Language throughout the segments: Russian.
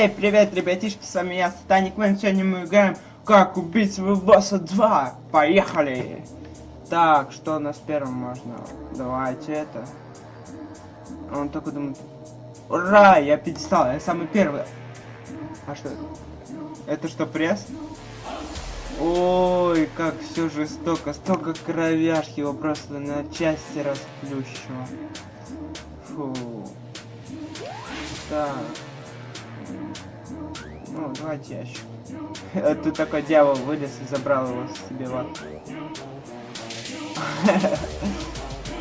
Эй, привет, ребятишки, с вами я, Сатаник Мэн. Сегодня мы играем Как убить своего босса 2. Поехали! Так, что у нас первым можно? Давайте это. Он только думает... Ура, я пьедестал, я самый первый. А что это? Это что, пресс? Ой, как все жестоко, столько кровяшки, его просто на части расплющило. Фу. Так. Ну, давайте ящик. Тут такой дьявол вылез и забрал его себе в ад.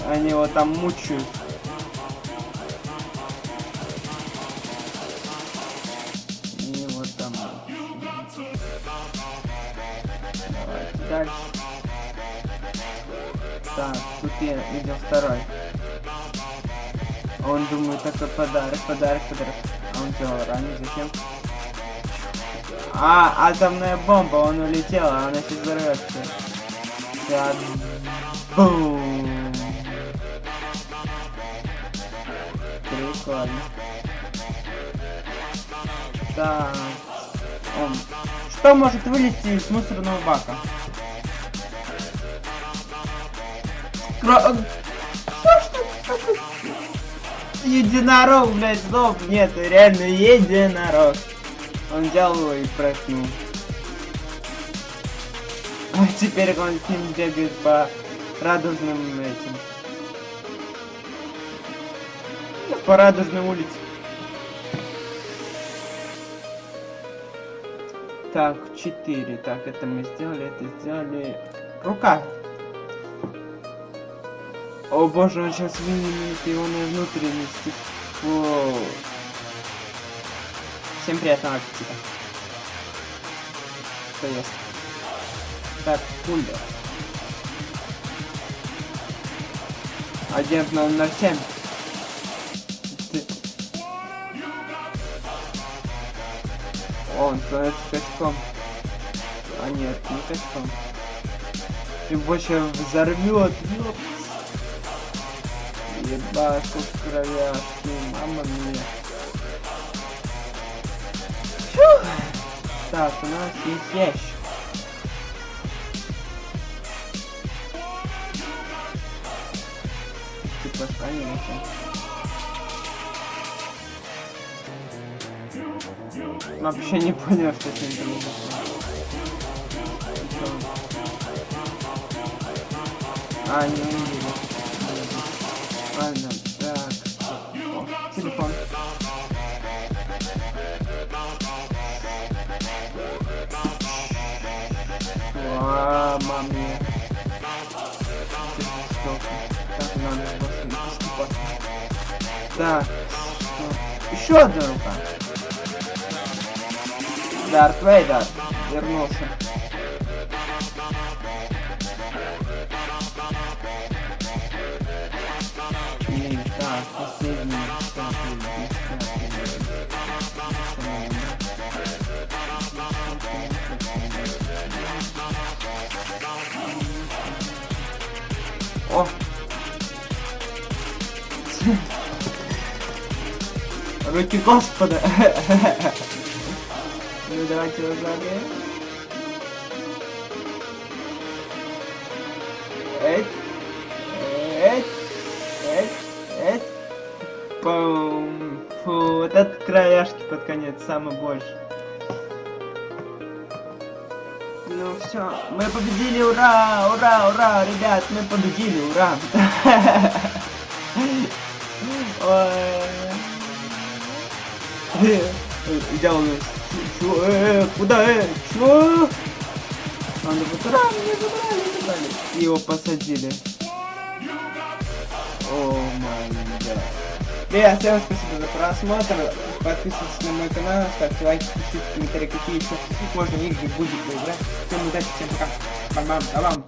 Они его там мучают. И вот там. Давайте дальше. Так, тут я видел второй. Он думает, такой подарок. А он делал ранее, зачем? Атомная бомба, он улетел, а она сейчас взорвется. Так, бум. Прикольно. Так. Что может вылезти из мусорного бака? Единорог, блядь, стоп, нет, реально единорог. Он взял его и проснул. А теперь он с ним бегает по радужным этим. По радужной улице. Так, 4. Так, это мы сделали, это сделали. Рука. О боже, он сейчас вынемет его на внутренности. Фу. Всем приятного аппетита. Кто ест? Так, пульда. Агент 007. Он становится качком. А нет, не качком. И больше взорвет. Ебать, тут кровяшки, мама мия. Фух. Так, у нас есть ящик. Типа сохранилось. Вообще не понял, что с ним произошло. Не увидели. Ладно, так. О, телефон. Маме. Так, надо поступать. Так, еще одна рука. Дарт Вейдер вернулся. И так, последний. О! Руки Господа! Ну давайте его заберем. Пум. Фу, вот этот кровяшки под конец самый больше. Ну все, мы победили, ура, ура, ура, ребят, мы победили, ура. Идя у нас. Куда? Чё? Надо ура, не забрали. И его посадили. О май гад. Ребят, всем спасибо за просмотр. Подписывайтесь на мой канал, ставьте лайки, пишите комментарии, какие еще можно игры будет поиграть. Всем удачи, всем пока. Бам-бам.